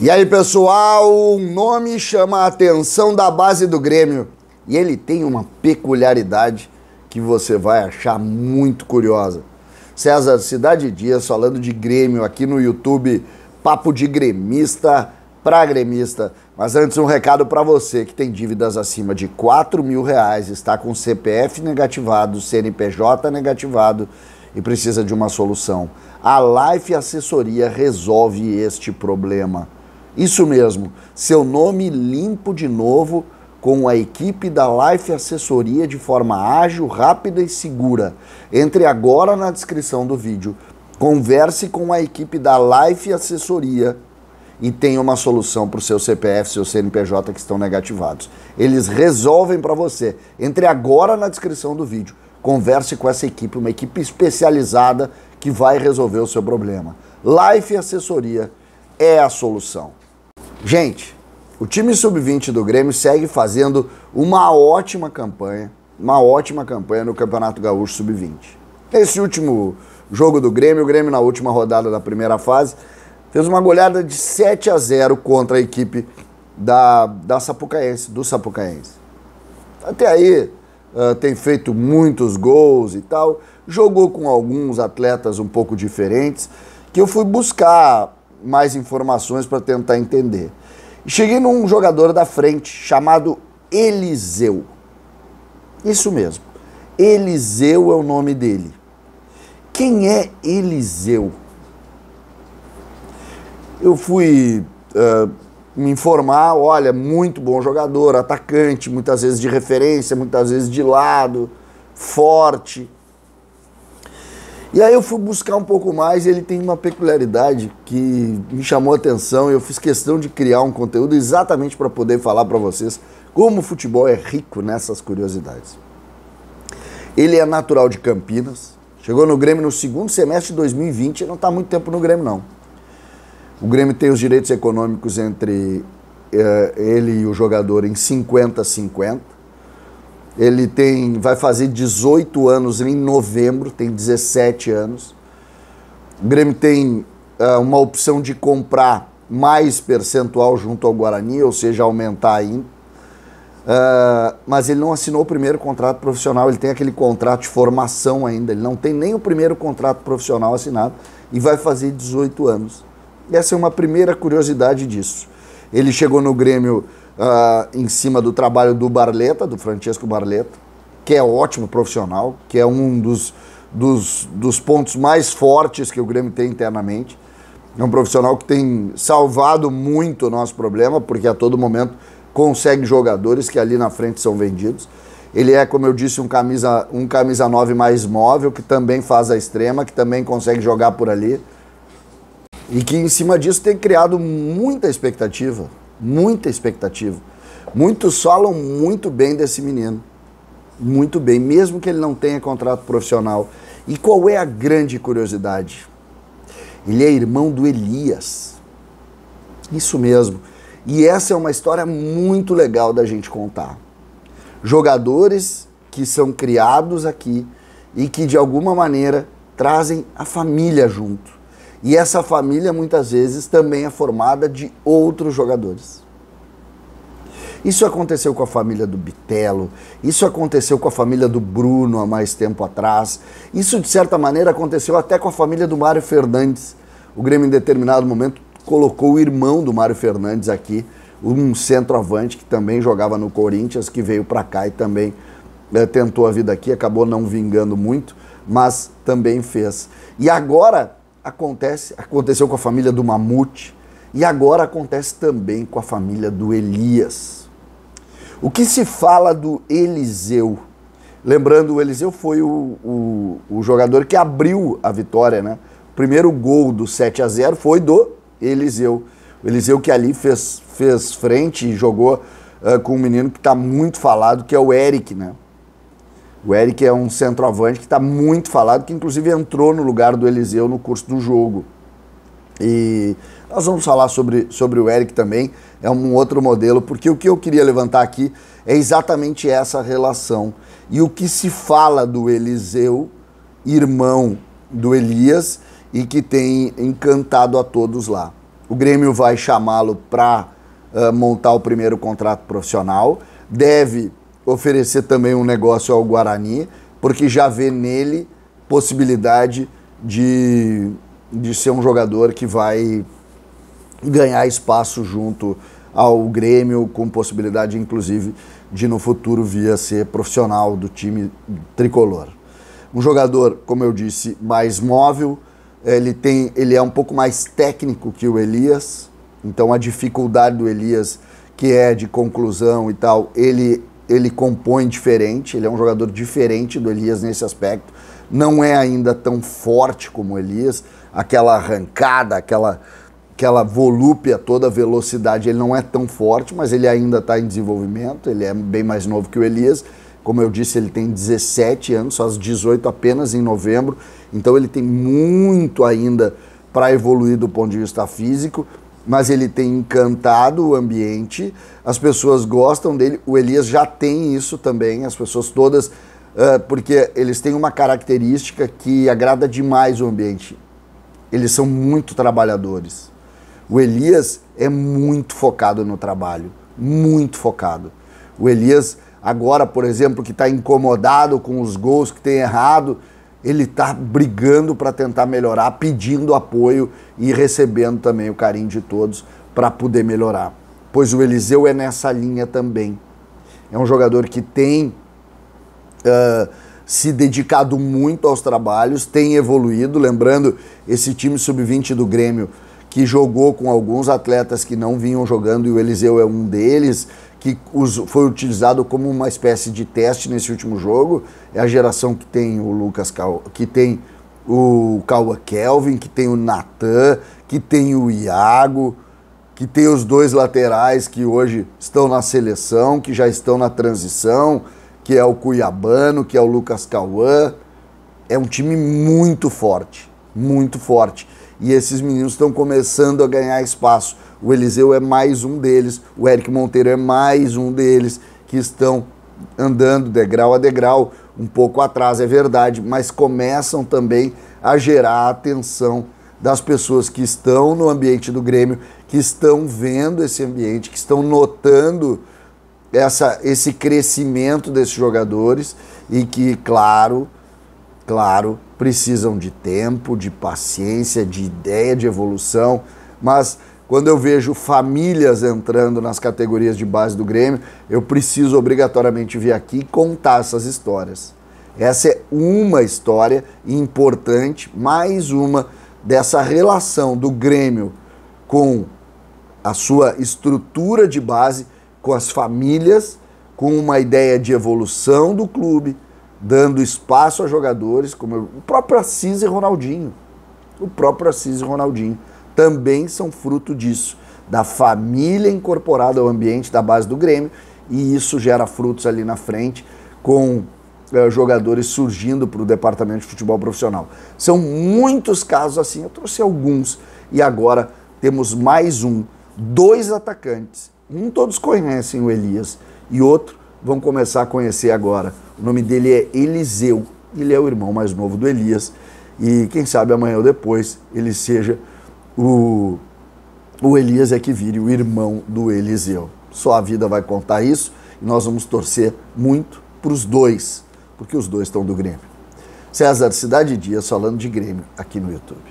E aí, pessoal, um nome chama a atenção da base do Grêmio e ele tem uma peculiaridade que você vai achar muito curiosa. César, Cidade Dias falando de Grêmio aqui no YouTube, papo de gremista para gremista. Mas antes um recado para você que tem dívidas acima de R$4.000, está com CPF negativado, CNPJ negativado e precisa de uma solução. A Life Assessoria resolve este problema. Isso mesmo, seu nome limpo de novo com a equipe da Life Assessoria de forma ágil, rápida e segura. Entre agora na descrição do vídeo, converse com a equipe da Life Assessoria e tenha uma solução para o seu CPF, seu CNPJ que estão negativados. Eles resolvem para você. Entre agora na descrição do vídeo, converse com essa equipe, uma equipe especializada que vai resolver o seu problema. Life Assessoria é a solução. Gente, o time sub-20 do Grêmio segue fazendo uma ótima campanha no Campeonato Gaúcho sub-20. Esse último jogo do Grêmio, o Grêmio na última rodada da primeira fase, fez uma goleada de 7-0 contra a equipe do Sapucaense. Até aí tem feito muitos gols e tal, jogou com alguns atletas um pouco diferentes, que eu fui buscar mais informações para tentar entender. E cheguei num jogador da frente chamado Eliseu. Isso mesmo, Eliseu é o nome dele. Quem é Eliseu? Eu fui me informar, olha, muito bom jogador, atacante, muitas vezes de referência, muitas vezes de lado, forte. E aí eu fui buscar um pouco mais e ele tem uma peculiaridade que me chamou a atenção e eu fiz questão de criar um conteúdo exatamente para poder falar para vocês como o futebol é rico nessas curiosidades. Ele é natural de Campinas, chegou no Grêmio no segundo semestre de 2020 e não está há muito tempo no Grêmio não. O Grêmio tem os direitos econômicos entre ele e o jogador em 50-50. Ele vai fazer 18 anos em novembro, tem 17 anos. O Grêmio tem uma opção de comprar mais percentual junto ao Guarani, ou seja, aumentar ainda. Mas ele não assinou o primeiro contrato profissional, ele tem aquele contrato de formação ainda, ele não tem nem o primeiro contrato profissional assinado e vai fazer 18 anos. E essa é uma primeira curiosidade disso. Ele chegou no Grêmio em cima do trabalho do Barleta, do Francesco Barleta, que é ótimo profissional, que é um dos pontos mais fortes que o Grêmio tem internamente. É um profissional que tem salvado muito o nosso problema, porque a todo momento consegue jogadores que ali na frente são vendidos. Ele é, como eu disse, um camisa 9 mais móvel, que também faz a extrema, que também consegue jogar por ali. E que em cima disso tem criado muita expectativa. Muita expectativa. Muitos falam muito bem desse menino. Muito bem, mesmo que ele não tenha contrato profissional. E qual é a grande curiosidade? Ele é irmão do Elias. Isso mesmo. E essa é uma história muito legal da gente contar. Jogadores que são criados aqui e que de alguma maneira trazem a família junto. E essa família, muitas vezes, também é formada de outros jogadores. Isso aconteceu com a família do Bitelo, isso aconteceu com a família do Bruno há mais tempo atrás, isso, de certa maneira, aconteceu até com a família do Mário Fernandes. O Grêmio, em determinado momento, colocou o irmão do Mário Fernandes aqui, um centroavante que também jogava no Corinthians, que veio para cá e também tentou a vida aqui, acabou não vingando muito, mas também fez. E agora aconteceu com a família do Mamute e agora acontece também com a família do Elias. O que se fala do Eliseu? Lembrando, o Eliseu foi o jogador que abriu a vitória, né? O primeiro gol do 7-0 foi do Eliseu. O Eliseu que ali fez frente e jogou com um menino que está muito falado, que é o Eric, né? O Eric é um centroavante que está muito falado, que inclusive entrou no lugar do Eliseu no curso do jogo. E nós vamos falar sobre o Eric também, é um outro modelo, porque o que eu queria levantar aqui é exatamente essa relação. E o que se fala do Eliseu, irmão do Elias, e que tem encantado a todos lá. O Grêmio vai chamá-lo para montar o primeiro contrato profissional. Deve oferecer também um negócio ao Guarani, porque já vê nele possibilidade de ser um jogador que vai ganhar espaço junto ao Grêmio, com possibilidade, inclusive, de no futuro vir a ser profissional do time tricolor. Um jogador, como eu disse, mais móvel, ele é um pouco mais técnico que o Elias, então a dificuldade do Elias, que é de conclusão e tal, ele compõe diferente, ele é um jogador diferente do Elias nesse aspecto, não é ainda tão forte como o Elias, aquela arrancada, aquela volúpia, toda a velocidade, ele não é tão forte, mas ele ainda está em desenvolvimento, ele é bem mais novo que o Elias, como eu disse, ele tem 17 anos, só aos 18 apenas em novembro, então ele tem muito ainda para evoluir do ponto de vista físico, mas ele tem encantado o ambiente, as pessoas gostam dele, o Elias já tem isso também, as pessoas todas, porque eles têm uma característica que agrada demais o ambiente, eles são muito trabalhadores. O Elias é muito focado no trabalho, muito focado. O Elias, agora, por exemplo, que está incomodado com os gols que tem errado, ele está brigando para tentar melhorar, pedindo apoio e recebendo também o carinho de todos para poder melhorar. Pois o Eliseu é nessa linha também. É um jogador que tem se dedicado muito aos trabalhos, tem evoluído, lembrando esse time sub-20 do Grêmio, que jogou com alguns atletas que não vinham jogando, e o Eliseu é um deles, que foi utilizado como uma espécie de teste nesse último jogo. É a geração que tem o Lucas, que tem o Cauã Kelvin, que tem o Natan, que tem o Iago, que tem os dois laterais que hoje estão na seleção, que já estão na transição, que é o Cuiabano, que é o Lucas Cauã. É um time muito forte, muito forte. E esses meninos estão começando a ganhar espaço. O Eliseu é mais um deles, o Eric Monteiro é mais um deles, que estão andando degrau a degrau, um pouco atrás, é verdade, mas começam também a gerar a atenção das pessoas que estão no ambiente do Grêmio, que estão vendo esse ambiente, que estão notando esse crescimento desses jogadores e que, claro, precisam de tempo, de paciência, de ideia, de evolução, mas quando eu vejo famílias entrando nas categorias de base do Grêmio, eu preciso obrigatoriamente vir aqui e contar essas histórias. Essa é uma história importante, mais uma dessa relação do Grêmio com a sua estrutura de base, com as famílias, com uma ideia de evolução do clube, dando espaço a jogadores, como o próprio Assis e Ronaldinho. O próprio Assis e Ronaldinho também são fruto disso, da família incorporada ao ambiente da base do Grêmio, e isso gera frutos ali na frente, com jogadores surgindo para o departamento de futebol profissional. São muitos casos assim, eu trouxe alguns, e agora temos mais dois atacantes. Um todos conhecem, o Elias, e outro vão começar a conhecer agora. O nome dele é Eliseu, ele é o irmão mais novo do Elias, e quem sabe amanhã ou depois ele seja o Elias é que vire o irmão do Eliseu. Só a vida vai contar isso, e nós vamos torcer muito para os dois, porque os dois estão do Grêmio. César, Cidade Dias falando de Grêmio aqui no YouTube.